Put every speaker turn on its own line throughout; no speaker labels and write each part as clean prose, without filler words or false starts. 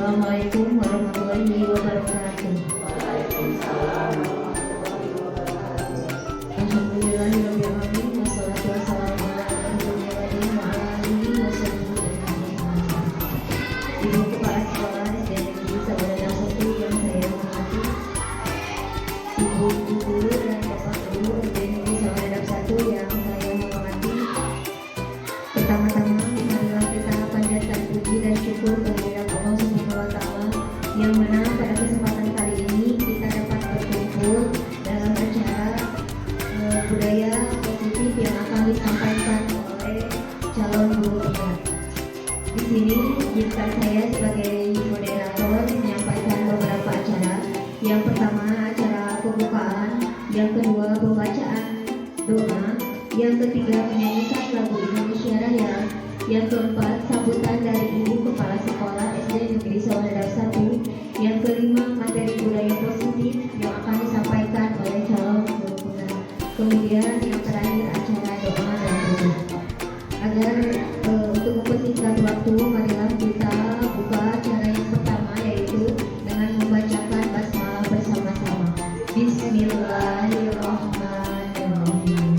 Assalamualaikum warahmatullahi wabarakatuh. Alhamdulillahirrahmanirrahim. Wassalatu wassalamu ala Rasulillah wa alihi wasallam. Ibu Kepala Sekolah SD Negeri Sabana 1 yang saya hormati, Ibu Guru dan Bapak Guru SD Negeri Sabana 1 yang saya hormati. Pertama-tama marilah kita panjatkan puji dan syukur kehadirat Allah Subhanahu wa taala yang mana pada kesempatan kali ini kita dapat berkumpul dalam acara budaya positif yang akan disampaikan oleh calon guru besar. Di sini giliran saya sebagai moderator menyampaikan beberapa acara. Yang pertama acara pembukaan, yang kedua pembacaan doa, yang ketiga penyanyian lagu Indonesia Raya, yang keempat sambutan dari Ibu Kepala Sekolah SD Negeri Sawanadap 1, yang kelima materi budaya positif yang akan disampaikan oleh calon guru besar. Kemudian yang terakhir acara doa dan doa. Agar untuk mempersingkat waktu, marilah kita buka acara yang pertama yaitu dengan membacakan basmalah bersama-sama. Bismillahirrahmanirrahim.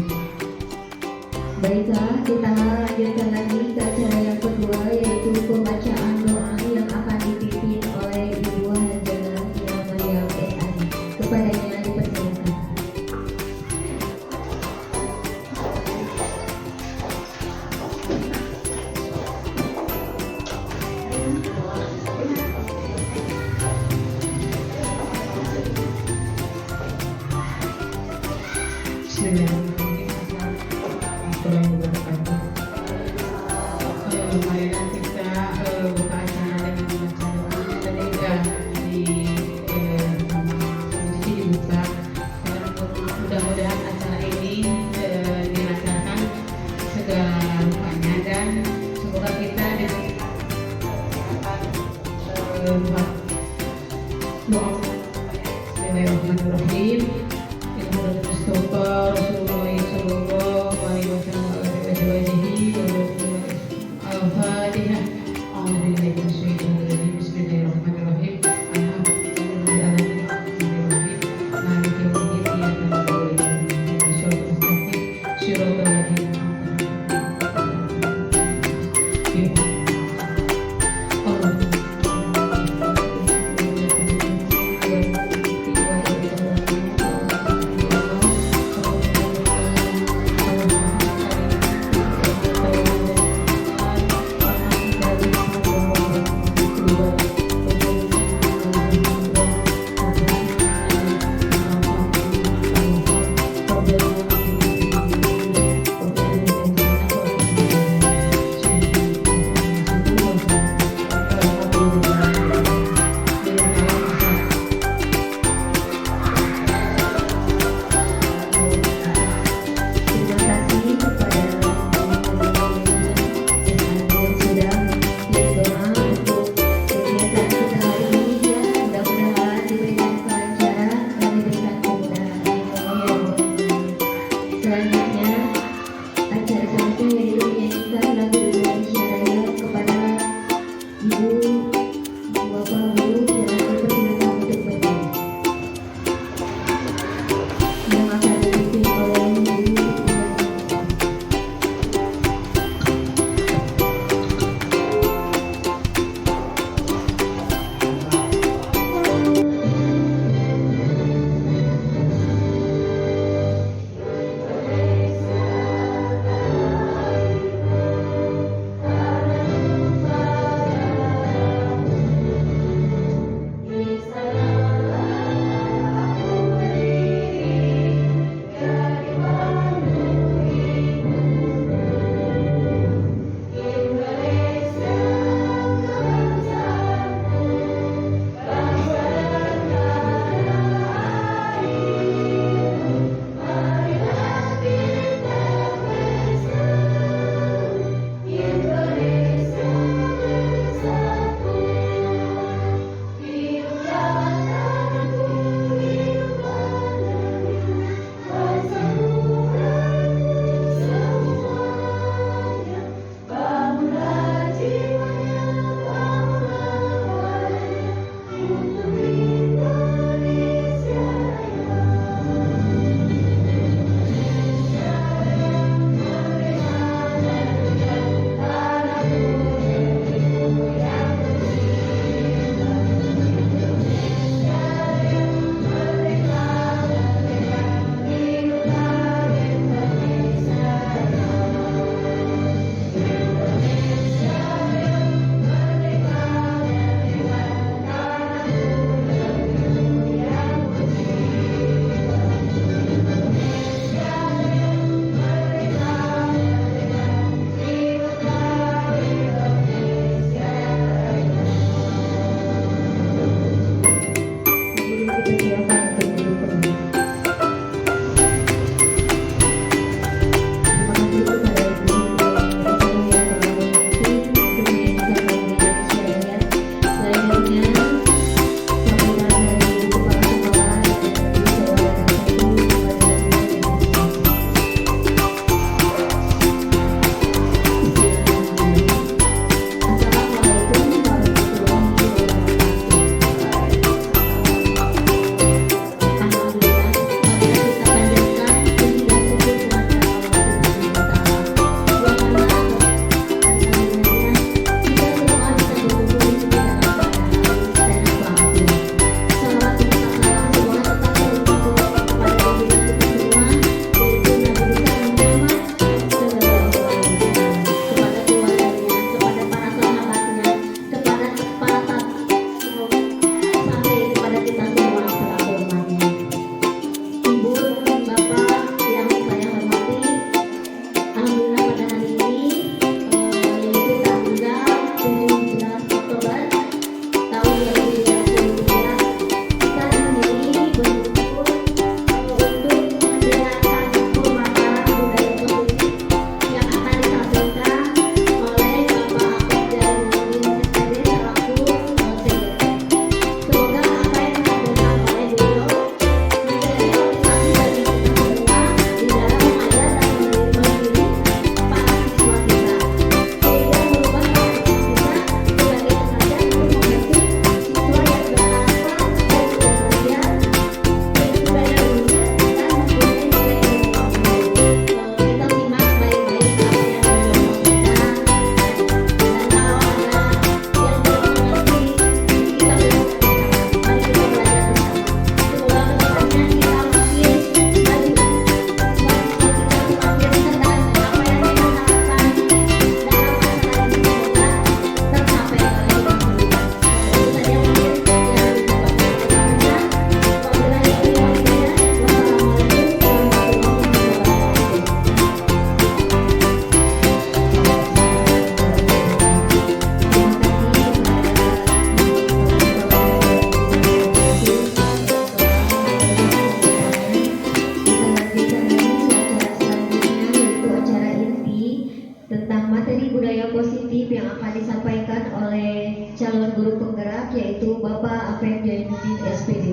Baiklah, kita lanjutkan lagi ke acara yang kedua yaitu pembacaan doa yang akan dipimpin oleh Ibu Hajah Tia Mariam SI. Kepadanya dipersilakan.
Marilah kita buka acara dengan membaca doa. Tadi sudah dibuka. Mudah-mudahan acara ini dilancarkan segala rupanya dan semoga kita diberi doa. Bismillahirrahmanirrahim. Mustafa Rasulullah sallallahu alaihi wasallam Al-Fatihah. A'udzubillahi minasyaitonir rajim. Bismillahirrahmanirrahim. Alhamdulillahirrahmanirrahim. Maliki yaumiddin. Iyyaka na'budu wa iyyaka nasta'in. Shiratal mustaqim. Shiratal ladzina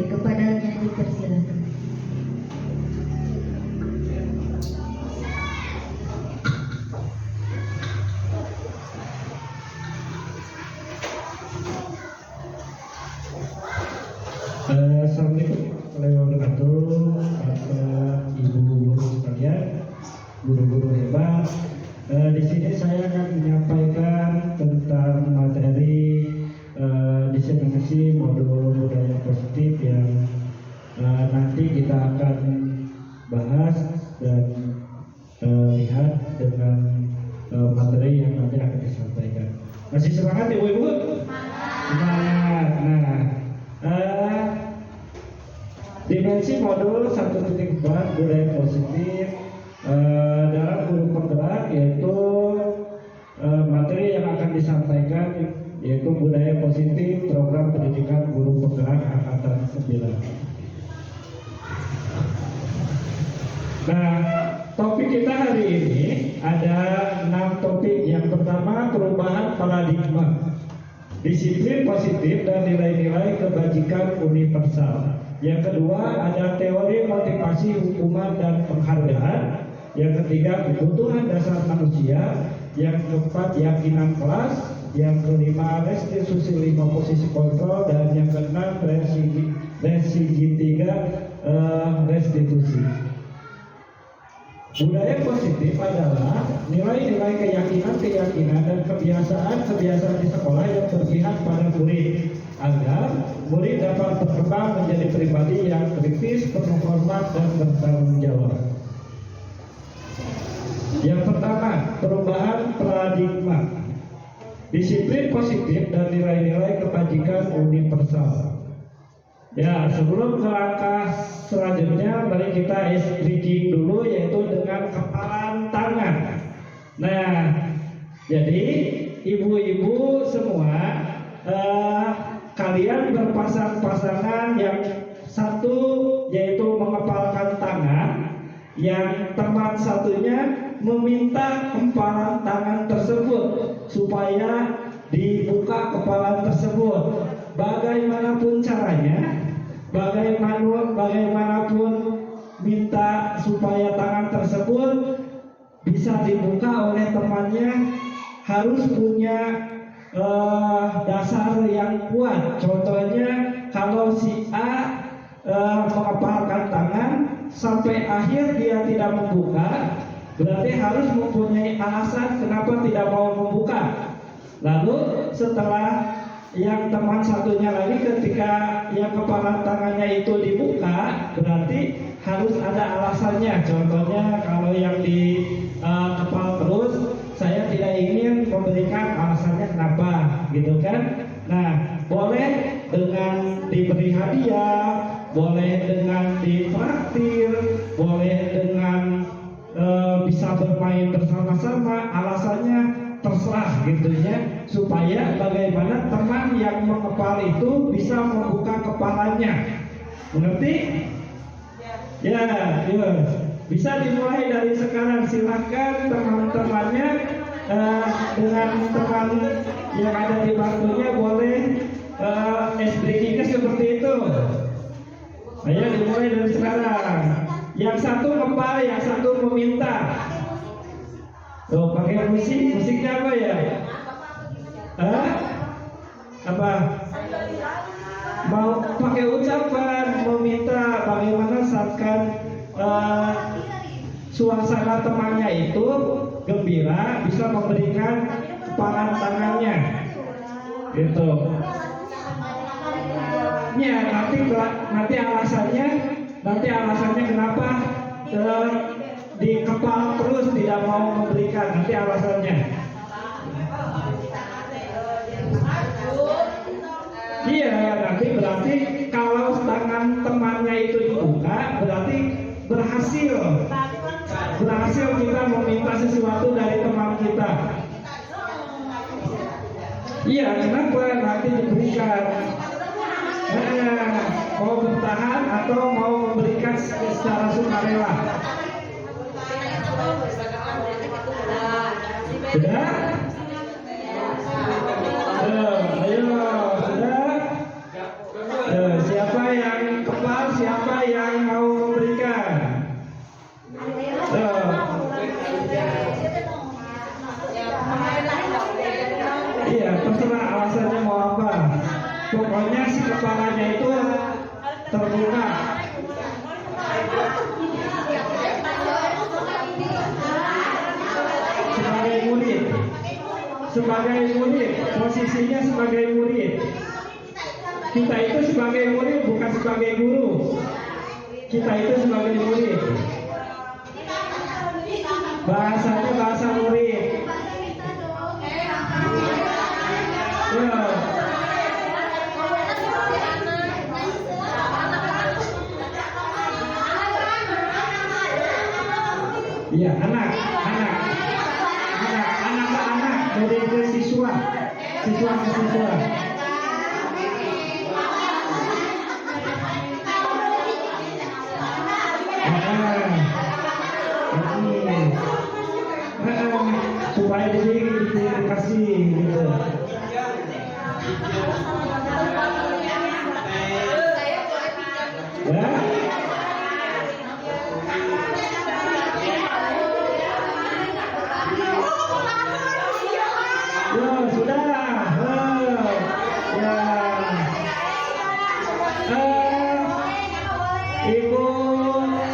kepadanya dipersilakan.
Assalamualaikum warahmatullahi wabarakatuh. Bapak, Ibu guru sekalian, guru-guru hebat. Di sini saya akan menyampaikan tentang materi diseminasi modul budaya positif yang nanti kita akan bahas dan lihat dengan materi yang nanti akan disampaikan. Masih semangat ibu-ibu? Semangat. Dimensi modul 1.4 budaya positif dalam guru penggerak, yaitu materi yang akan disampaikan yaitu budaya positif program pendidikan guru penggerak angkatan 9. Nah, topik kita hari ini ada 6 topik. Yang pertama, perubahan paradigma, disiplin positif dan nilai-nilai kebajikan universal. Yang kedua, ada teori motivasi hukuman dan penghargaan. Yang ketiga, kebutuhan dasar manusia. Yang keempat, keyakinan kelas. Yang kelima, restitusi 5 posisi kontrol. Dan yang keenam, resigi 3, restitusi. Budaya positif adalah nilai-nilai keyakinan dan kebiasaan di sekolah yang berpihak pada murid agar murid dapat berkembang menjadi pribadi yang kritis, penuh hormat dan bertanggung jawab. Yang pertama, perubahan paradigma, disiplin positif dan nilai-nilai kebajikan universal. Ya, sebelum ke langkah selanjutnya, mari kita bridging dulu, yaitu dengan kepalan tangan. Nah, jadi ibu-ibu semua, kalian berpasang-pasangan, yang satu yaitu mengepalkan tangan, yang teman satunya meminta kepalan tangan tersebut supaya dibuka kepalan tersebut. Bagaimanapun caranya, bagaimanapun minta supaya tangan tersebut bisa dibuka oleh temannya, harus punya dasar yang kuat. Contohnya, kalau si A mengepalkan tangan sampai akhir dia tidak membuka, berarti harus mempunyai alasan kenapa tidak mau membuka. Lalu setelah yang teman satunya lagi, ketika yang kepala tangannya itu dibuka, berarti harus ada alasannya. Contohnya, kalau yang di kepal terus, saya tidak ingin memberikan alasannya kenapa, gitu kan? Nah, boleh dengan diberi hadiah, boleh dengan ditraktir, boleh dengan bisa bermain bersama-sama. Alasannya terserah gitu ya, supaya bagaimana teman yang mengepal itu bisa membuka kepalanya. Mengerti? Ya, bisa dimulai dari sekarang. Silahkan teman-temannya dengan teman yang ada di bangkunya boleh SDK seperti itu. Ayo dimulai dari sekarang. Yang satu ngepal, yang satu meminta. Tuh, pakai musiknya apa ya? Apa? Mau pakai ucapan, meminta, bagaimana saatkan suasana temannya itu gembira, bisa memberikan kepalan tangannya, gitu. Ya, nanti alasannya kenapa di kepala terus tidak mau memberikan, nanti alasannya. Iya, nanti berarti kalau tangan temannya itu dibuka, berarti berhasil kita meminta sesuatu dari teman kita. Iya, kenapa nanti diberikan? Mau bertahan atau mau memberikan secara sukarela? Sudah? Ayo, sudah? Siapa yang siapa yang mau memberikan? Iya, terserah alasannya mau apa. Pokoknya si kepalanya itu terbuka. Sebagai murid, posisinya sebagai murid. Kita itu sebagai murid, bukan sebagai guru. Kita itu sebagai murid. Bahasanya bahasa murid. Iya, anak, dari ke siswa ke siswa. Supaya dikasih gitu. Ya. Sudah. Ya. Ibu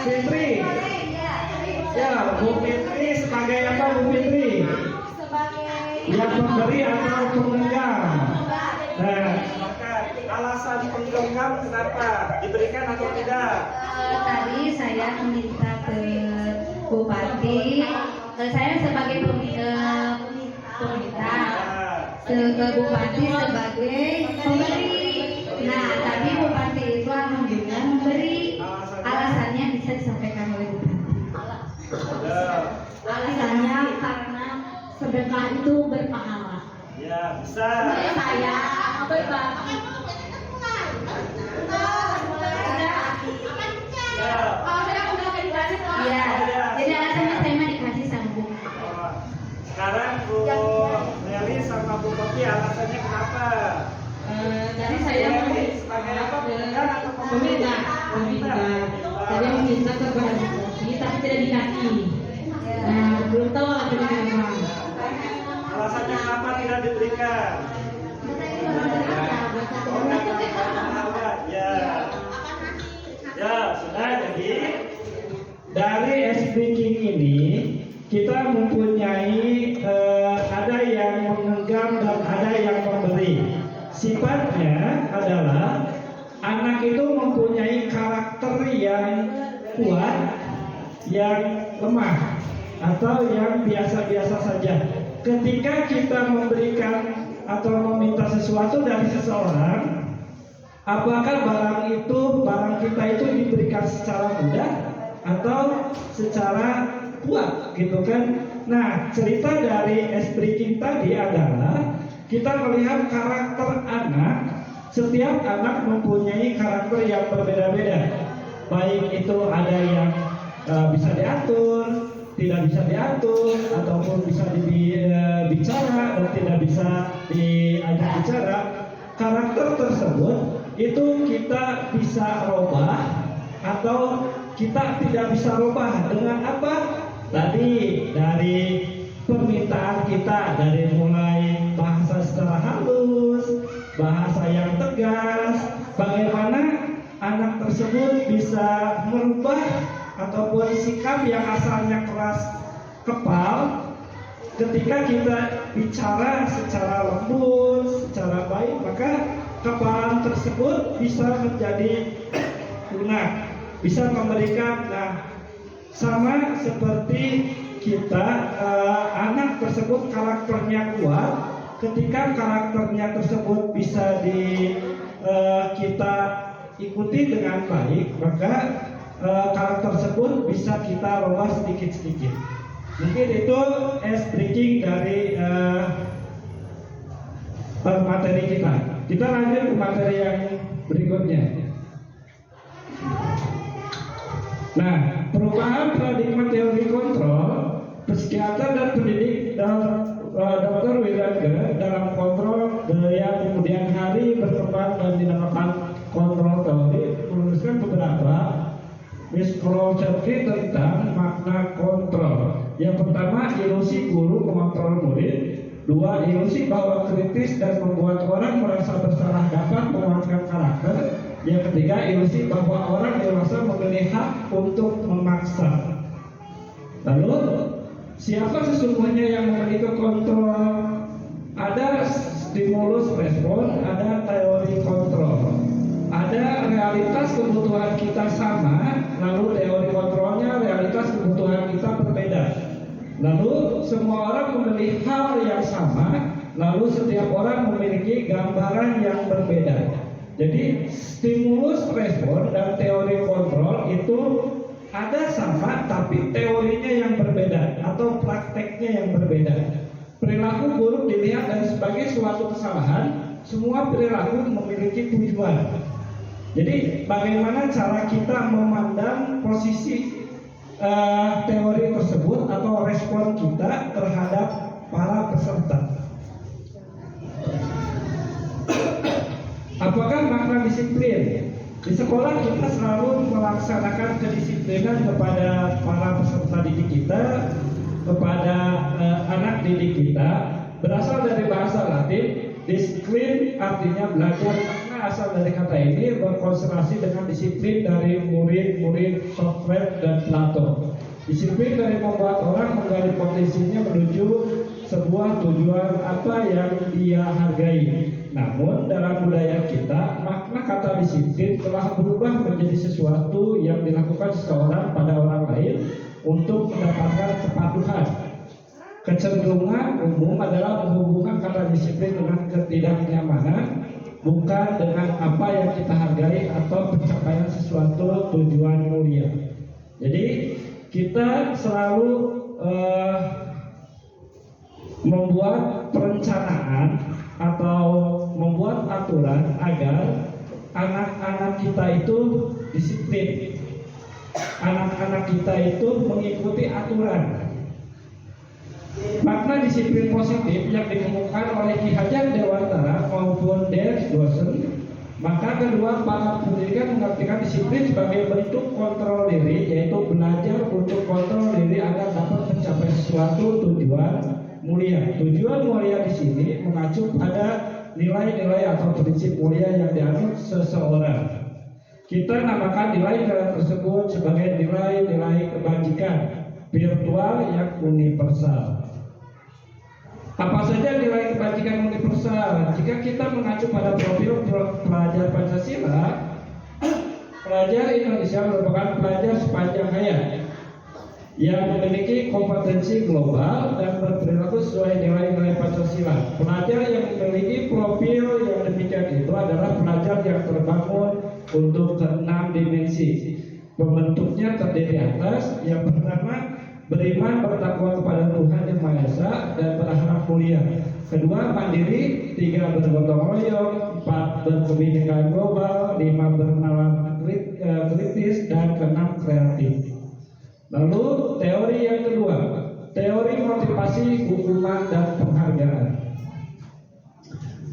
Fitri. Ya, Bu Fitri sebagai apa, Bu Fitri? Yang pemberi atau penggenggam? Nah, maka alasan penggenggam kenapa diberikan atau tidak?
Tadi saya meminta ke Bupati, saya sebagai peminta, ke Bupati sebagai pemberi. Nah, tadi Bupati itu alhamdulillah memberi. Alasannya bisa disampaikan oleh Bupati. Alasannya karena sedekah itu berpahala.
Ya, bisa.
Saya berbagi. Ya, jadi alasannya saya mah dikasih sambung.
Sekarang Bu Meli sama Bu Kopi alasannya kenapa?
Tadi saya
sebagai apa? Penggenggam atau
meminta. Tadi meminta kepada Bu Kopi, tapi tidak dikasih. Nah, belum tahu alasannya kenapa.
Alasannya kenapa tidak diberikan? Ya, sudah. Jadi dari speaking ini kita mempunyai ada yang menggenggam dan ada yang memberi. Sifatnya adalah anak itu mempunyai karakter yang kuat, yang lemah, atau yang biasa-biasa saja. Ketika kita memberikan atau meminta sesuatu dari seseorang, apakah barang kita itu diberikan secara mudah atau secara kuat, gitu kan? Nah, cerita dari speaking tadi adalah kita melihat karakter anak. Setiap anak mempunyai karakter yang berbeda-beda. Baik itu ada yang bisa diatur, tidak bisa diatur, ataupun bisa bicara dan tidak bisa diajak bicara. Karakter tersebut itu kita bisa rubah atau kita tidak bisa rubah dengan apa? Tadi dari permintaan kita, dari mulai bahasa secara halus, bahasa yang tegas, bagaimana anak tersebut bisa merubah ataupun sikap yang asalnya keras kepal, ketika kita bicara secara lembut, secara baik, maka kepalan tersebut bisa menjadi lunak, bisa memberikan. Nah, sama seperti kita, anak tersebut karakternya kuat, ketika karakternya tersebut bisa kita ikuti dengan baik, maka karakter tersebut bisa kita rubah sedikit-sedikit. Mungkin itu breaking dari materi kita. Kita lanjut ke materi yang berikutnya. Nah, perubahan paradigma teori kontrol, psikiater dan pendidik Dr. Wiranga dalam kontrol yang kemudian hari berkembang dan dinamakan kontrol teori menuliskan beberapa. filosofi tentang makna kontrol. Yang pertama, ilusi guru mengontrol murid. Dua, ilusi bahwa kritis dan membuat orang merasa bersalah dapat menguatkan karakter. Yang ketiga, ilusi bahwa orang dewasa memiliki hak untuk memaksa. Lalu, siapa sesungguhnya yang memiliki kontrol? Ada stimulus respon, ada teori kontrol. Ada realitas kebutuhan kita sama, lalu teori kontrolnya realitas kebutuhan kita berbeda. Lalu semua orang memiliki hal yang sama, lalu setiap orang memiliki gambaran yang berbeda. Jadi stimulus respon dan teori kontrol itu ada sama, tapi teorinya yang berbeda atau prakteknya yang berbeda. Perilaku buruk dilihat dan sebagai suatu kesalahan. Semua perilaku memiliki tujuan. Jadi bagaimana cara kita memandang posisi teori tersebut atau respon kita terhadap para peserta. Apakah makna disiplin? Di sekolah kita selalu melaksanakan kedisiplinan kepada para peserta didik kita, kepada anak didik kita. Berasal dari bahasa Latin, disiplin artinya belajar. Makna asal dari kata ini berkonsentrasi dengan disiplin dari murid-murid Socrates dan Plato. Disiplin dari membuat orang menggali potensinya menuju sebuah tujuan apa yang dia hargai. Namun dalam budaya kita, makna kata disiplin telah berubah menjadi sesuatu yang dilakukan seseorang pada orang lain untuk mendapatkan kepatuhan. Kecenderungan umum adalah menghubungkan kata disiplin dengan ketidaknyamanan, bukan dengan apa yang kita hargai atau pencapaian sesuatu tujuan mulia. Jadi kita selalu membuat perencanaan atau membuat aturan agar anak-anak kita itu disiplin. Anak-anak kita itu mengikuti aturan. Makna disiplin positif yang dikemukakan oleh Ki Hajar Dewantara maupun Der Dosen, maka kedua para pendidikan mengartikan disiplin sebagai bentuk kontrol diri, yaitu belajar untuk kontrol diri agar dapat mencapai sesuatu tujuan mulia. Tujuan mulia di sini mengacu pada nilai-nilai atau prinsip mulia yang dianut seseorang. Kita namakan nilai-nilai tersebut sebagai nilai-nilai kebajikan virtual yang universal. Apa saja nilai kebajikan universal? Jika kita mengacu pada profil pelajar Pancasila, pelajar Indonesia merupakan pelajar sepanjang hayat yang memiliki kompetensi global dan berperilaku sesuai nilai-nilai Pancasila. Pelajar yang memiliki profil yang demikian itu adalah pelajar yang terbangun untuk 6 dimensi. Pembentuknya terdiri atas yang pertama, beriman bertakwa kepada Tuhan Yang Maha Esa dan berharap mulia. Kedua, mandiri. 3, bergotong royong. 4, berkebinekaan global. 5, bernalar kritis. Dan 6, kreatif. Lalu teori yang kedua, teori motivasi, hukuman, dan penghargaan.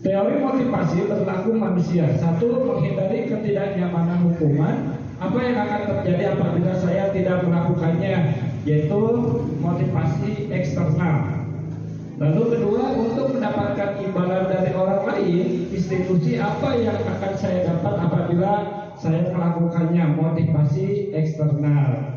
Teori motivasi berlaku manusia. 1, menghindari ketidaknyamanan hukuman. Apa yang akan terjadi apabila saya tidak melakukannya, yaitu motivasi eksternal. Lalu kedua, untuk mendapatkan imbalan dari orang lain, institusi, apa yang akan saya dapat apabila saya melakukannya, motivasi eksternal.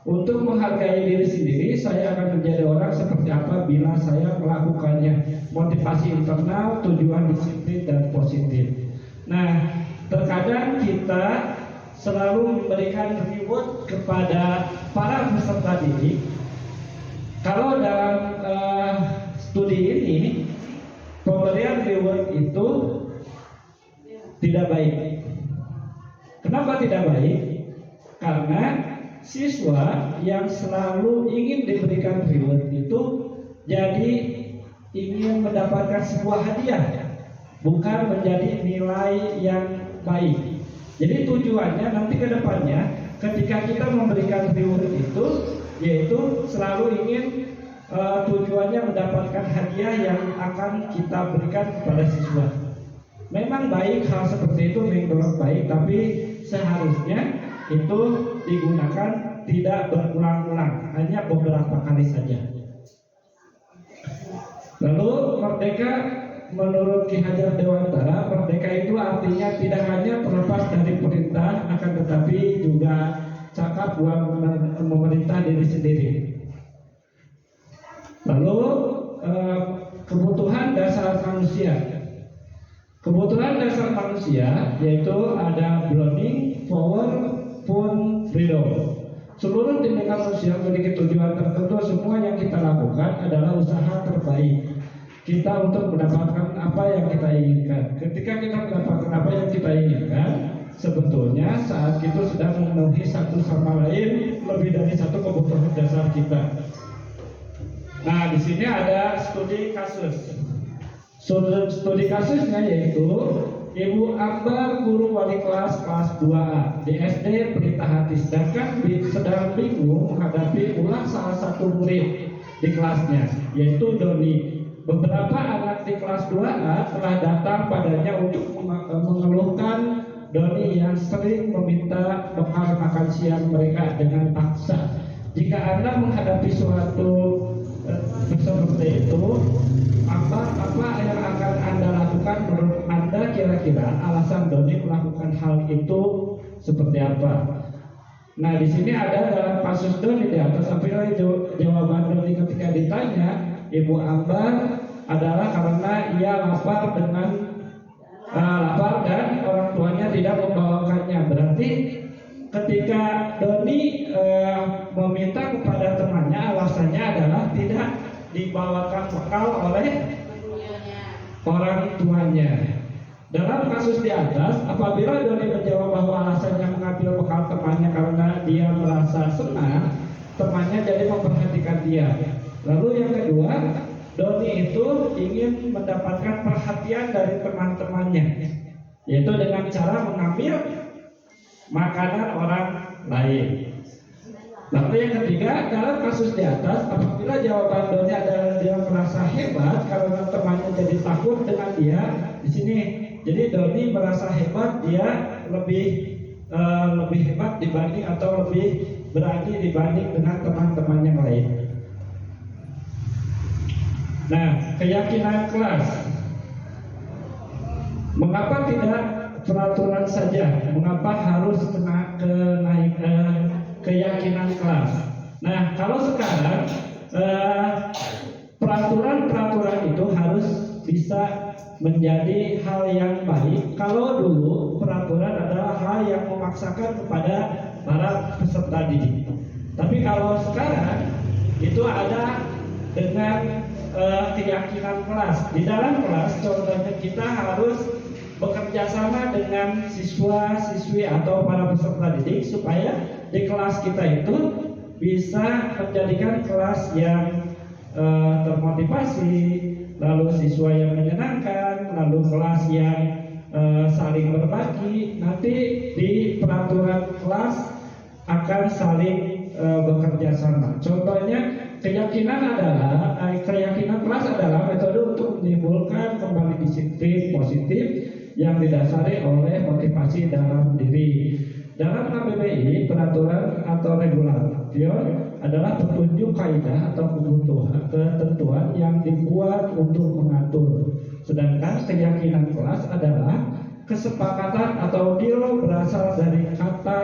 Untuk menghargai diri sendiri, saya akan menjadi orang seperti apa bila saya melakukannya, motivasi internal, tujuan disiplin dan positif. Nah, terkadang kita selalu memberikan reward kepada para peserta didik. Kalau dalam studi ini pemberian reward itu tidak baik. Kenapa tidak baik? Karena siswa yang selalu ingin diberikan reward itu jadi ingin mendapatkan sebuah hadiah, bukan menjadi nilai yang baik. Jadi tujuannya nanti ke depannya ketika kita memberikan reward itu, yaitu selalu ingin tujuannya mendapatkan hadiah yang akan kita berikan kepada siswa. Memang baik hal seperti itu, memang baik, tapi seharusnya itu digunakan tidak berulang-ulang, hanya beberapa kali saja. Lalu merdeka menurut Ki Hajar Dewantara, merdeka itu artinya tidak hanya terlepas dari perintah, akan tetapi juga cakap buat memerintah diri sendiri. Lalu kebutuhan dasar manusia. Kebutuhan dasar manusia yaitu ada belonging, power, fun, freedom. Seluruh tindakan manusia memiliki tujuan tertentu. Semua yang kita lakukan adalah usaha terbaik kita untuk mendapatkan apa yang kita inginkan. Ketika kita mendapatkan apa yang kita inginkan, sebetulnya saat itu sedang memenuhi satu sama lain lebih dari satu kebutuhan dasar kita. Nah, di sini ada studi kasus. Studi kasusnya yaitu Ibu Ambar, guru wali kelas 2A di SD Pelita Hati, sedang bingung menghadapi ulah salah satu murid di kelasnya, yaitu Doni. Beberapa anak di kelas 2A telah datang padanya untuk mengeluhkan Doni yang sering meminta bekal makan siang mereka dengan paksa. Jika Anda menghadapi suatu seperti itu, apa yang akan Anda lakukan? Menurut Anda kira-kira alasan Doni melakukan hal itu seperti apa? Nah, di sini ada dalam kasus Doni di atas, sampai jawaban Doni ketika ditanya Ibu Ambar adalah karena ia lapar dan orang tuanya tidak membawakannya. Berarti ketika Doni meminta kepada temannya, alasannya adalah tidak dibawakan bekal oleh orang tuanya. Dalam kasus di atas, apabila Doni menjawab bahwa alasannya mengambil bekal temannya karena dia merasa senang, temannya jadi memperhatikan dia. Lalu yang kedua, Doni itu ingin mendapatkan perhatian dari teman-temannya, yaitu dengan cara mengambil makanan orang lain. Lalu yang ketiga, dalam kasus di atas, apabila jawaban Doni adalah dia merasa hebat karena temannya jadi takut dengan dia, di sini, jadi Doni merasa hebat, dia lebih hebat dibanding atau lebih berani dibanding dengan teman-teman yang lain. Nah, keyakinan kelas. Mengapa tidak peraturan saja? Mengapa harus keyakinan kelas? Nah, kalau sekarang peraturan-peraturan itu harus bisa menjadi hal yang baik. Kalau dulu peraturan adalah hal yang memaksakan kepada para peserta didik. Tapi kalau sekarang itu ada dengan keyakinan kelas. Di dalam kelas, contohnya kita harus bekerja sama dengan siswa-siswi atau para peserta didik supaya di kelas kita itu bisa menjadikan kelas yang termotivasi, lalu siswa yang menyenangkan, lalu kelas yang saling berbagi. Nanti di peraturan kelas akan saling bekerja sama. Contohnya, keyakinan kelas adalah metode untuk menimbulkan kembali disiplin positif yang didasari oleh motivasi dalam diri. Dalam KBBI, peraturan atau regulation adalah petunjuk kaidah atau ketentuan yang dibuat untuk mengatur. Sedangkan keyakinan kelas adalah kesepakatan atau deal berasal dari kata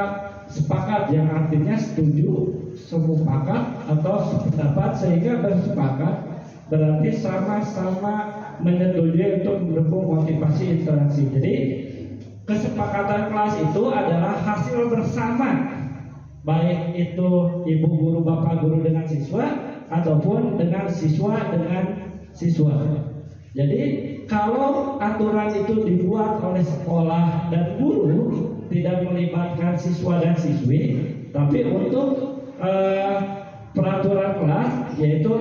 sepakat yang artinya setuju, sepakat atau sependapat, sehingga bersepakat berarti sama-sama menyetujui untuk mendukung motivasi interaksi. Jadi kesepakatan kelas itu adalah hasil bersama, baik itu ibu guru, bapak guru dengan siswa ataupun dengan siswa dengan siswa. Jadi kalau aturan itu dibuat oleh sekolah dan guru, tidak melibatkan siswa dan siswi, tapi untuk peraturan kelas, yaitu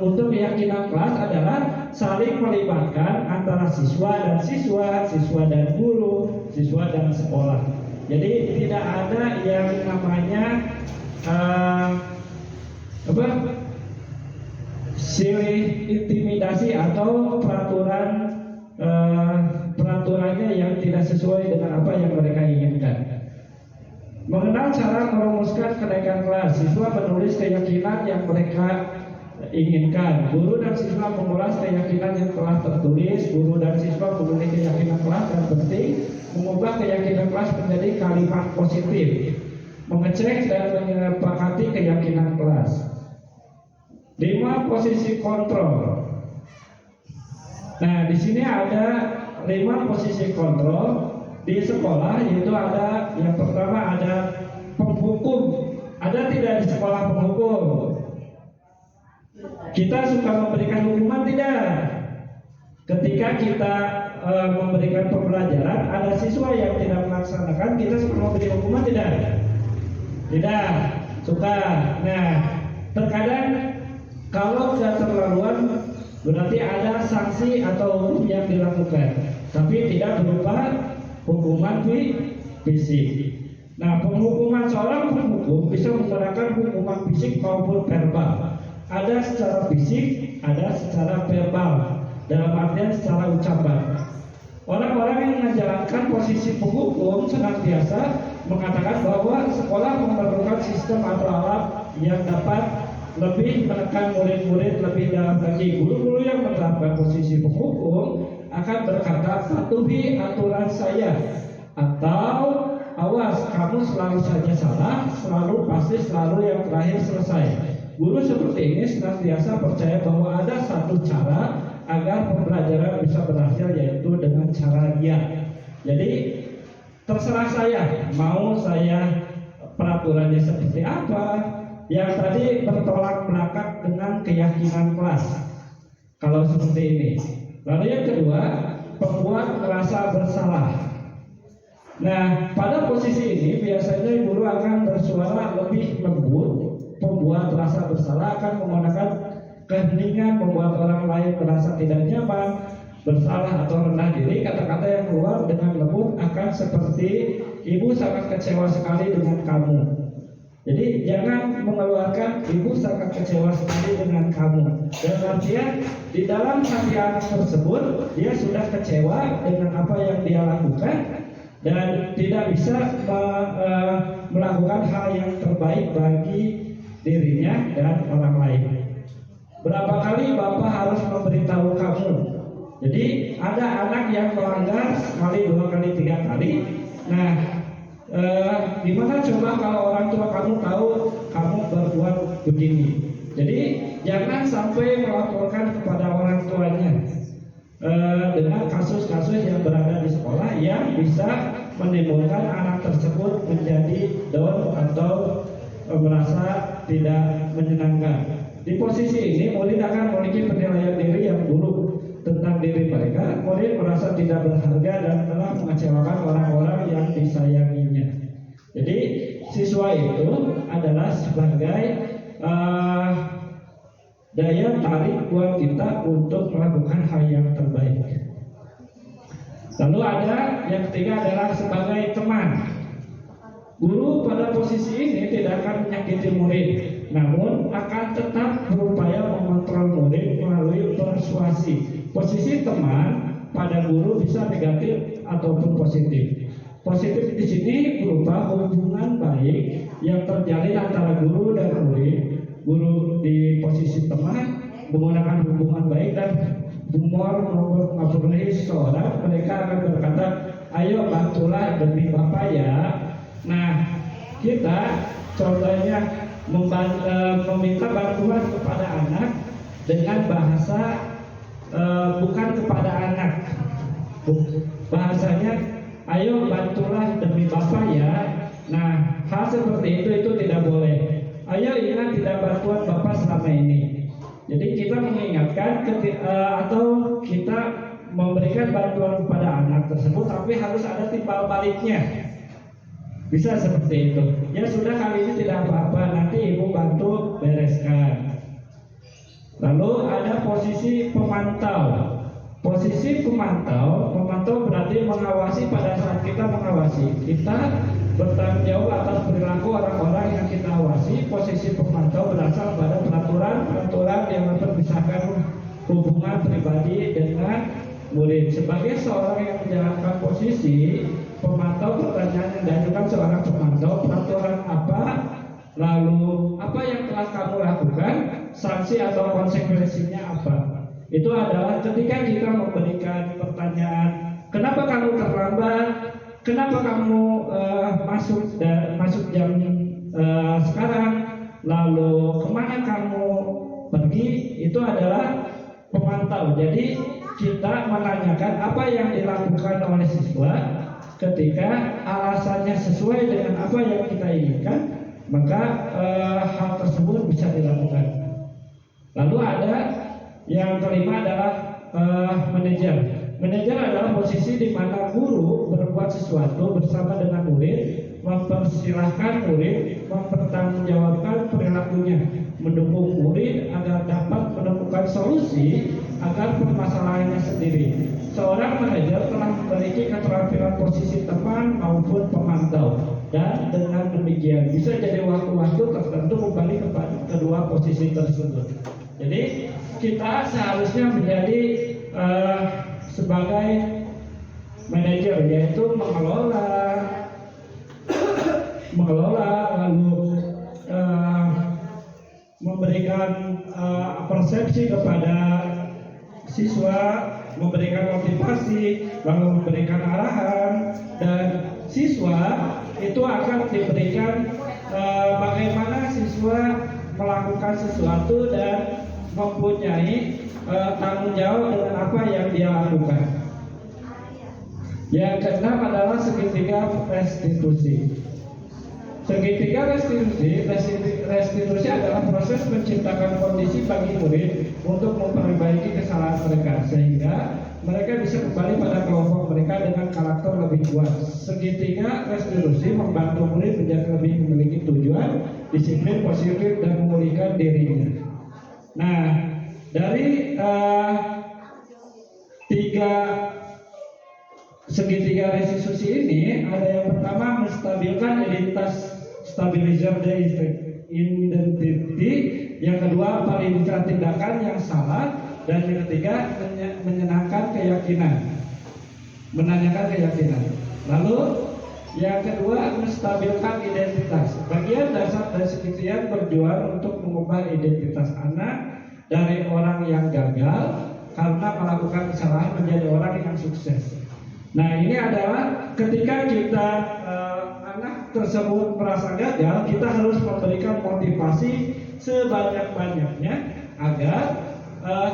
untuk keyakinan kelas adalah saling melibatkan antara siswa dan siswa, siswa dan guru, siswa dan sekolah. Jadi tidak ada yang namanya silih intimidasi atau peraturannya yang tidak sesuai dengan apa yang mereka inginkan. Mengenal cara merumuskan kenaikan kelas, siswa menulis keyakinan yang mereka inginkan. Guru dan siswa mengulas keyakinan yang telah tertulis. Guru dan siswa menulis keyakinan kelas dan penting mengubah keyakinan kelas menjadi kalimat positif. Mengecek dan menyepakati keyakinan kelas. 5 posisi kontrol. Nah, di sini ada 5 posisi kontrol di sekolah, yaitu ada yang pertama ada penghukum. Ada tidak di sekolah penghukum? Kita suka memberikan hukuman tidak? Ketika kita memberikan pembelajaran, ada siswa yang tidak melaksanakan, kita suka memberi hukuman tidak? Tidak, suka. Nah, terkadang kalau sudah terlaluan berarti ada sanksi atau hukum yang dilakukan, tapi tidak berupa hukuman fisik. Nah, penghukuman seorang penghukum bisa menggunakan hukuman fisik maupun verbal. Ada secara fisik, ada secara verbal, dalam artian secara ucapan. Orang-orang yang menjalankan posisi penghukum senantiasa mengatakan bahwa sekolah memerlukan sistem atau alat yang dapat lebih menekan murid-murid lebih dalam lagi. Guru-guru yang menerapkan posisi penghukum akan berkata, patuhi aturan saya, atau awas, kamu selalu saja salah, selalu yang terakhir selesai. Guru seperti ini senantiasa percaya bahwa ada satu cara agar pembelajaran bisa berhasil, yaitu dengan cara dia. Jadi terserah saya, mau saya peraturannya seperti apa. Yang tadi bertolak belakang dengan keyakinan kelas. Kalau seperti ini. Lalu yang kedua, pembuat merasa bersalah. Nah, pada posisi ini biasanya guru akan bersuara lebih lembut. Pembuat merasa bersalah akan menggunakan keheningan, membuat orang lain merasa tidak nyaman, bersalah atau rendah diri. Kata-kata yang keluar dengan lembut akan seperti, ibu sangat kecewa sekali dengan kamu. Jadi jangan mengeluarkan, ibu sangat kecewa sekali dengan kamu. Dan artian di dalam hati anak tersebut dia sudah kecewa dengan apa yang dia lakukan dan tidak bisa melakukan hal yang terbaik bagi dirinya dan orang lain. Berapa kali Bapak harus memberitahu kamu? Jadi ada anak yang melanggar sekali, 2 kali, 3 kali. Nah, gimana coba kalau orang tua kamu tahu kamu berbuat begini? Jadi jangan sampai melaporkan kepada orang tuanya dengan kasus-kasus yang berada di sekolah yang bisa menimbulkan anak tersebut menjadi down atau merasa tidak menyenangkan. Di posisi ini murid akan memiliki penilaian diri yang buruk tentang diri mereka. Murid merasa tidak berharga dan telah mengecewakan orang-orang yang disayanginya. Jadi siswa itu adalah sebagai daya tarik buat kita untuk melakukan hal yang terbaik. Lalu ada yang ketiga adalah sebagai teman. Guru pada posisi ini tidak akan menyakiti murid, namun akan tetap berupaya mengontrol murid melalui persuasi. Posisi teman pada guru bisa negatif ataupun positif. Positif di sini berupa hubungan baik yang terjalin antara guru dan murid. Guru di posisi teman menggunakan hubungan baik dan humor memperoleh seorang. Mereka akan berkata, ayo bantulah demi Bapak ya. Nah, kita contohnya meminta bantuan kepada anak dengan bahasa bukan kepada anak. Bahasanya, ayo bantulah demi Bapak ya. Nah, hal seperti itu tidak boleh. Ayo ingat tidak bantuan Bapak selama ini. Jadi kita mengingatkan atau kita memberikan bantuan kepada anak tersebut, tapi harus ada timbal baliknya. Bisa seperti itu. Ya sudah, kali ini tidak apa-apa, nanti ibu bantu bereskan. Lalu ada posisi pemantau. Posisi pemantau berarti mengawasi. Pada saat kita mengawasi, kita bertanggung jawab atas perilaku orang-orang yang kita awasi. Posisi pemantau berasal pada peraturan yang memperpisahkan hubungan pribadi dengan murid. Sebagai seorang yang menjalankan posisi pemantau, pertanyaan yang diajukan seorang pemantau, lalu apa yang telah kamu lakukan, sanksi atau konsekuensinya apa. Itu adalah ketika kita memberikan pertanyaan, kenapa kamu terlambat, kenapa kamu masuk jam sekarang, lalu kemana kamu pergi, itu adalah pemantau. Jadi kita menanyakan apa yang dilakukan oleh siswa. Ketika alasannya sesuai dengan apa yang kita inginkan, maka hal tersebut bisa dilakukan. Lalu ada yang kelima adalah manajer. Manajer adalah posisi di mana guru berbuat sesuatu bersama dengan murid, mempersilahkan murid mempertanggungjawabkan perilakunya, mendukung murid agar dapat menemukan solusi agar permasalahannya sendiri. Seorang manajer telah memiliki keterampilan posisi teman maupun pemantau, dan dengan demikian bisa jadi waktu-waktu tertentu kembali kepada kedua posisi tersebut. Jadi kita seharusnya menjadi sebagai manajer, yaitu mengelola lalu memberikan persepsi kepada siswa, memberikan motivasi, lalu memberikan arahan, dan siswa itu akan diberikan bagaimana siswa melakukan sesuatu dan mempunyai tanggung jawab dengan apa yang dia lakukan. Yang keenam adalah segitiga restitusi. Segitiga restitusi adalah proses menciptakan kondisi bagi murid untuk memperbaiki kesalahan mereka sehingga mereka bisa kembali pada kelompok mereka dengan karakter lebih kuat. Segitiga restitusi membantu murid menjadi lebih memiliki tujuan, disiplin, positif, dan memulihkan dirinya. Nah, dari tiga segitiga restitusi ini, ada yang pertama menstabilkan identitas, stabilizer identity, yang kedua validasi tindakan yang salah, dan yang ketiga menyenangkan keyakinan, menanyakan keyakinan. Lalu yang kedua menstabilkan identitas. Bagian dasar dari segitiga berjuang untuk mengubah identitas anak dari orang yang gagal karena melakukan kesalahan menjadi orang yang sukses. Nah, ini adalah ketika kita anak tersebut merasa gagal, kita harus memberikan motivasi sebanyak-banyaknya agar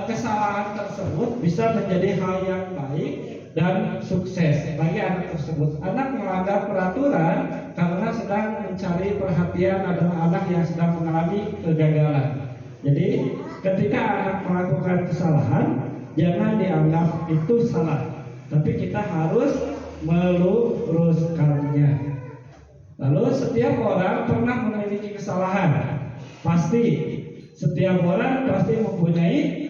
kesalahan tersebut bisa menjadi hal yang baik dan sukses bagi anak tersebut. Anak melanggar peraturan karena sedang mencari perhatian adalah anak yang sedang mengalami kegagalan. Jadi ketika anak melakukan kesalahan, jangan dianggap itu salah, tapi kita harus meluruskannya. Lalu setiap orang pernah memiliki kesalahan. Pasti setiap orang pasti mempunyai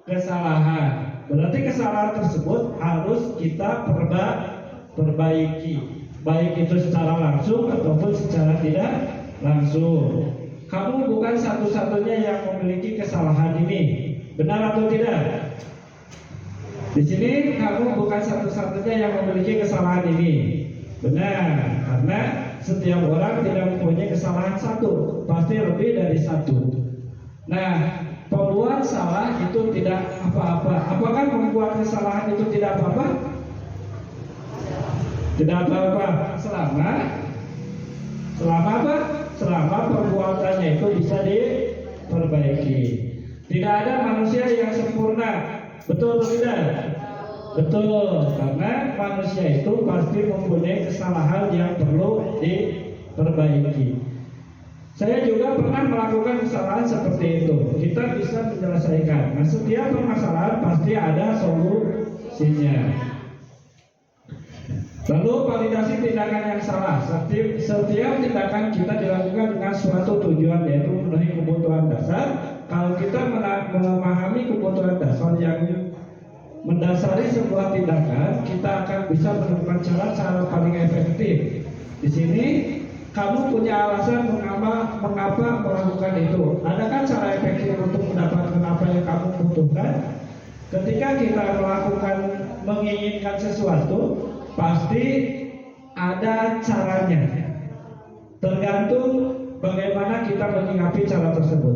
kesalahan. Berarti kesalahan tersebut harus kita perbaiki, baik itu secara langsung ataupun secara tidak langsung. Kamu bukan satu-satunya yang memiliki kesalahan ini. Benar atau tidak? Di sini kamu bukan satu-satunya yang memiliki kesalahan ini. Benar, karena setiap orang tidak mempunyai kesalahan satu, pasti lebih dari satu. Nah, pembuat salah itu tidak apa-apa. Apakah membuat kesalahan itu tidak apa-apa? Tidak apa-apa. Selama apa? Selama perbuatannya itu bisa diperbaiki. Tidak ada manusia yang sempurna. Betul atau tidak? Betul, karena manusia itu pasti mempunyai kesalahan yang perlu diperbaiki. Saya juga pernah melakukan kesalahan seperti itu. Kita bisa menyelesaikan. Nah, setiap permasalahan pasti ada solusinya. Lalu validasi tindakan yang salah. Setiap tindakan kita dilakukan dengan suatu tujuan, yaitu memenuhi kebutuhan dasar. Kalau kita memahami kebutuhan dasar yang mendasari sebuah tindakan, kita akan bisa menemukan cara paling efektif. Di sini kamu punya alasan mengapa melakukan itu. Adakah cara efektif untuk mendapatkan apa yang kamu butuhkan? Ketika kita menginginkan sesuatu, pasti ada caranya. Tergantung bagaimana kita menyikapi cara tersebut.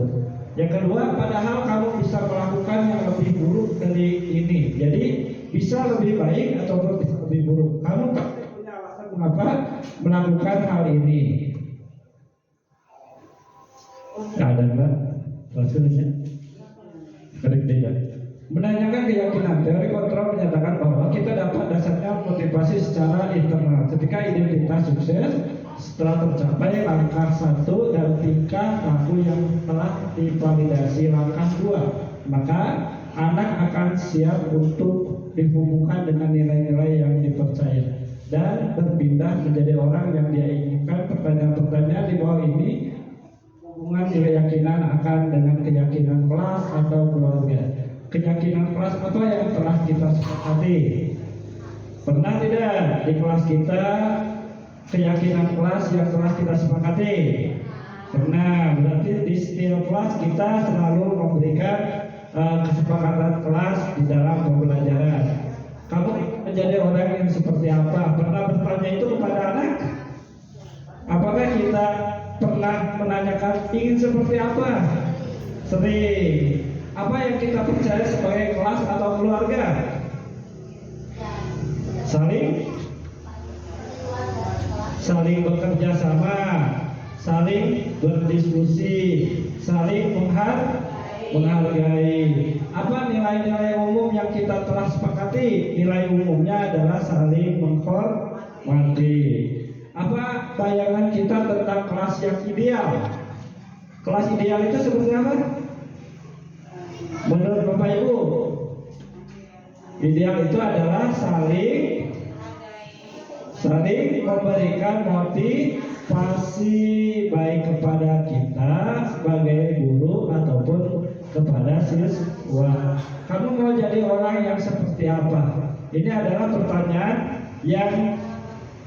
Yang kedua, padahal kamu bisa melakukan yang lebih buruk dari ini. Jadi bisa lebih baik ataupun bisa lebih buruk. Kamu pasti punya alasan mengapa melakukan hal ini. Ada enggak? Maksudnya tidak. Menanyakan keyakinan, teori kontrol menyatakan bahwa kita dapat dasarnya motivasi secara internal. Ketika identitas sukses setelah tercapai langkah 1 dan tingkah laku yang telah divalidasi langkah 2, maka anak akan siap untuk dihubungkan dengan nilai-nilai yang dipercaya dan berpindah menjadi orang yang dia inginkan. Pertanyaan-pertanyaan di bawah ini hubungan keyakinan akan dengan keyakinan kelas atau keluarga. Keyakinan kelas apa yang telah kita sepakati? Pernah tidak di kelas kita keyakinan kelas yang telah kita sepakati? Pernah. Berarti di setiap kelas kita selalu memberikan kesepakatan kelas di dalam pembelajaran. Kamu menjadi orang yang seperti apa? Pernah bertanya itu kepada anak? Apakah kita pernah menanyakan ingin seperti apa? Sering. Apa yang kita percaya sebagai kelas atau keluarga? Saling bekerja sama, saling berdiskusi, saling menghargai. Apa nilai-nilai umum yang kita telah sepakati? Nilai umumnya adalah saling menghormati. Apa bayangan kita tentang kelas yang ideal? Kelas ideal itu seperti apa? Menurut Bapak Ibu, ideal itu adalah saling memberikan motivasi baik kepada kita sebagai guru ataupun kepada siswa. Kamu mau jadi orang yang seperti apa? Ini adalah pertanyaan yang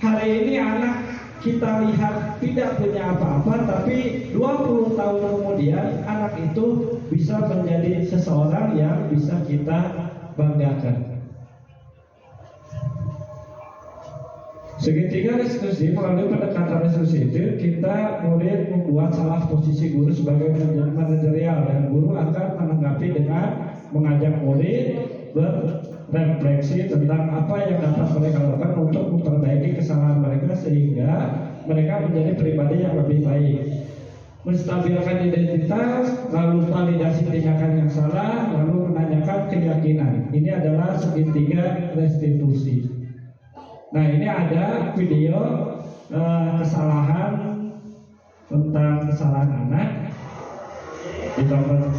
hari ini anak kita lihat tidak punya apa-apa, tapi 20 tahun kemudian anak itu bisa menjadi seseorang yang bisa kita banggakan. Segitiga diskusi, melalui pendekatan diskusi itu kita murid membuat salah posisi guru sebagai manajerial, dan guru akan menanggapi dengan mengajak murid berefleksi tentang apa yang dapat mereka lakukan untuk memperbaiki kesalahan mereka sehingga mereka menjadi pribadi yang lebih baik. Menstabilkan identitas, lalu validasi tindakan yang salah, lalu menanyakan keyakinan. Ini adalah segitiga restitusi. Nah, ini ada video kesalahan tentang kesalahan anak ditonton.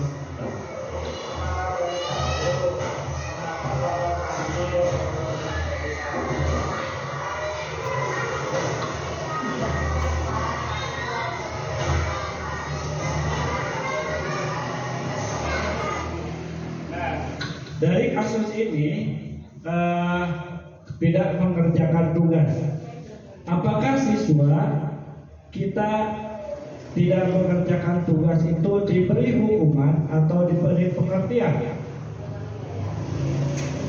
Dari kasus ini tidak mengerjakan tugas. Apakah siswa kita tidak mengerjakan tugas itu diberi hukuman atau diberi pengertian?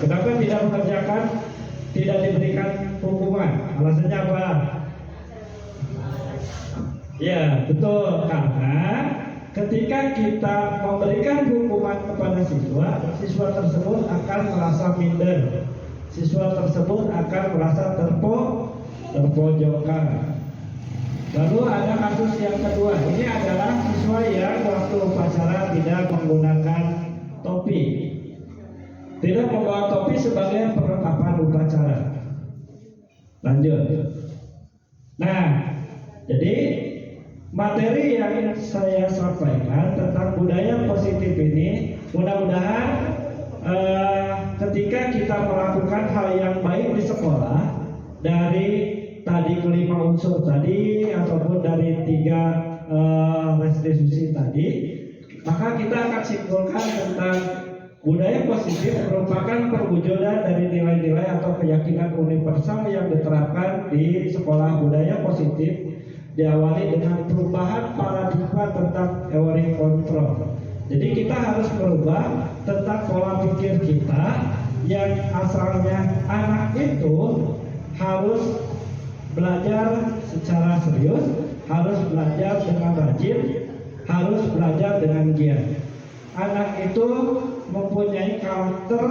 Kenapa tidak mengerjakan, tidak diberikan hukuman? Alasannya apa? Ya, betul, karena ketika kita memberikan hukuman kepada siswa, siswa tersebut akan merasa minder. Siswa tersebut akan merasa terpojokkan. Lalu ada kasus yang kedua. Ini adalah siswa yang waktu upacara tidak menggunakan topi. Tidak membawa topi sebagai perlengkapan upacara. Lanjut. Nah, jadi materi yang saya sampaikan tentang budaya positif ini mudah-mudahan ketika kita melakukan hal yang baik di sekolah, dari tadi kelima unsur tadi ataupun dari 3 restitusi tadi, maka kita akan simpulkan tentang budaya positif merupakan perwujudan dari nilai-nilai atau keyakinan universal yang diterapkan di sekolah. Budaya positif diawali dengan perubahan paradigma tentang teori kontrol. Jadi kita harus merubah tentang pola pikir kita yang asalnya anak itu harus belajar secara serius, harus belajar dengan rajin, harus belajar dengan giat. Anak itu mempunyai karakter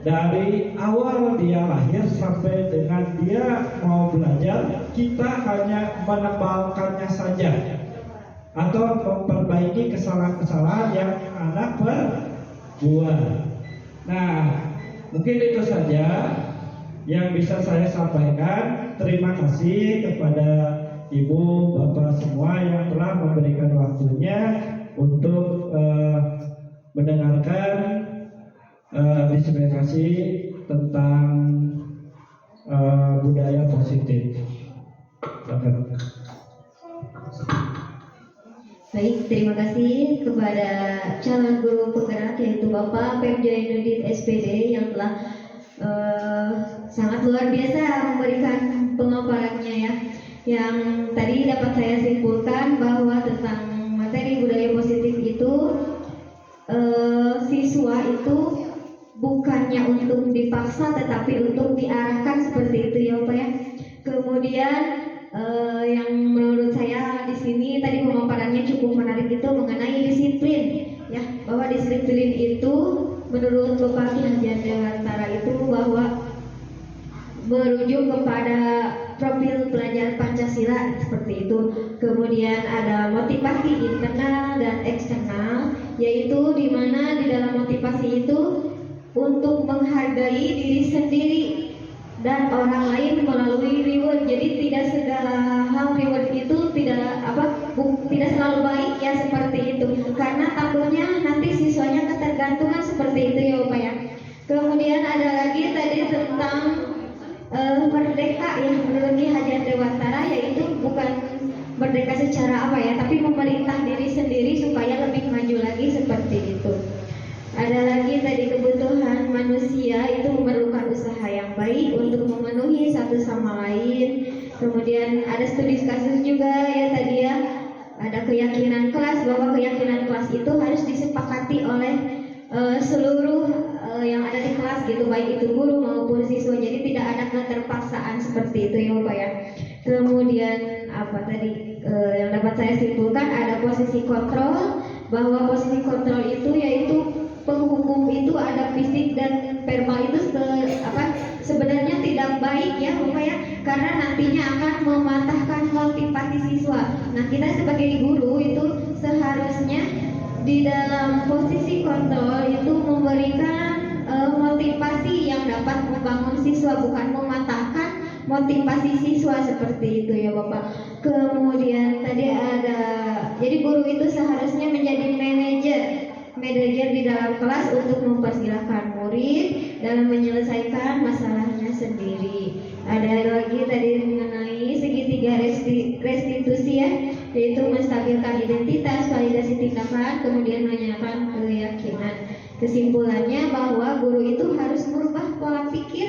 dari awal dia lahir sampai dengan dia mau belajar. Kita hanya menebalkannya saja atau memperbaiki kesalahan-kesalahan yang anak berbuat. Nah, mungkin itu saja yang bisa saya sampaikan. Terima kasih kepada Ibu, Bapak semua yang telah memberikan waktunya untuk mendengarkan diskusi tentang budaya positif.
Baik, terima kasih kepada calon guru penggerak yaitu Bapak Pep Jainuddin SPD yang telah sangat luar biasa memberikan pemaparannya ya. Yang tadi dapat saya simpulkan bahwa tentang materi budaya positif itu siswa itu bukannya untuk dipaksa tetapi untuk diarahkan seperti itu ya Bapak ya. Kemudian yang menurut saya di sini tadi pemaparannya cukup menarik itu mengenai disiplin ya, bahwa disiplin itu menurut Bapak Ki Hajar Dewantara itu bahwa merujuk kepada profil pelajar Pancasila seperti itu. Kemudian ada motivasi internal dan eksternal, yaitu di mana di dalam motivasi itu untuk menghargai diri sendiri dan orang lain melalui reward. Jadi tidak segala hal reward itu tidak selalu baik ya seperti itu. Karena takutnya nanti siswanya ketergantungan seperti itu ya Bapak ya. Kemudian ada lagi tadi tentang merdeka ya menurut Ki Hajar Dewantara, yaitu bukan merdeka secara tapi memerintah diri sendiri supaya lebih maju lagi seperti itu. Ada lagi tadi kebutuhan manusia itu memerlukan usaha yang baik untuk memenuhi satu sama lain. Kemudian ada studi kasus juga ya tadi ya, ada keyakinan kelas bahwa keyakinan kelas itu harus disepakati oleh seluruh yang ada di kelas gitu, baik itu guru maupun siswa. Jadi tidak ada keterpaksaan seperti itu ya Bapak ya. Kemudian yang dapat saya simpulkan ada posisi kontrol, bahwa posisi kontrol itu yaitu penghukum itu ada fisik dan verbal itu sebenarnya tidak baik ya Bapak ya, karena nantinya akan mematahkan motivasi siswa. Nah, kita sebagai guru itu seharusnya di dalam posisi kontrol itu memberikan motivasi yang dapat membangun siswa, bukan mematahkan motivasi siswa seperti itu ya Bapak. Kemudian tadi jadi guru itu seharusnya menjadi manajer di dalam kelas untuk mempersilahkan murid dalam menyelesaikan masalahnya sendiri. Ada lagi tadi mengenai segitiga restitusi ya, yaitu menstabilkan identitas, validasi tindakan, kemudian menanyakan keyakinan. Kesimpulannya bahwa guru itu harus merubah pola pikir,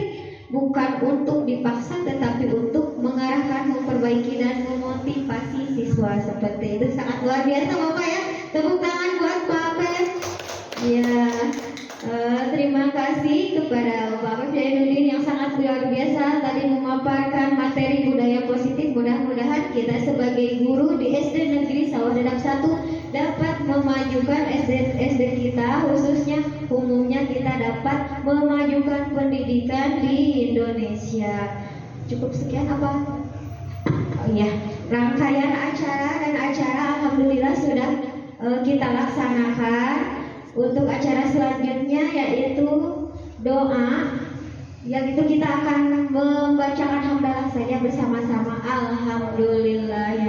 bukan untuk dipaksa tetapi untuk mengarahkan, memperbaiki dan memotivasi siswa seperti itu. Sangat luar biasa Bapak ya. Tepuk tangan buat Pak Pep. Ya, terima kasih kepada Bapak Jainuddin yang sangat luar biasa tadi memaparkan materi budaya positif. Mudah-mudahan kita sebagai guru di SD Negeri Sawah Dadap 1 dapat memajukan SD kita, khususnya umumnya kita dapat memajukan pendidikan di Indonesia. Cukup sekian apa? Oh iya, rangkaian acara alhamdulillah sudah kita laksanakan. Untuk acara selanjutnya yaitu doa, yang itu kita akan membacakan hamdalah saja bersama-sama. Alhamdulillah ya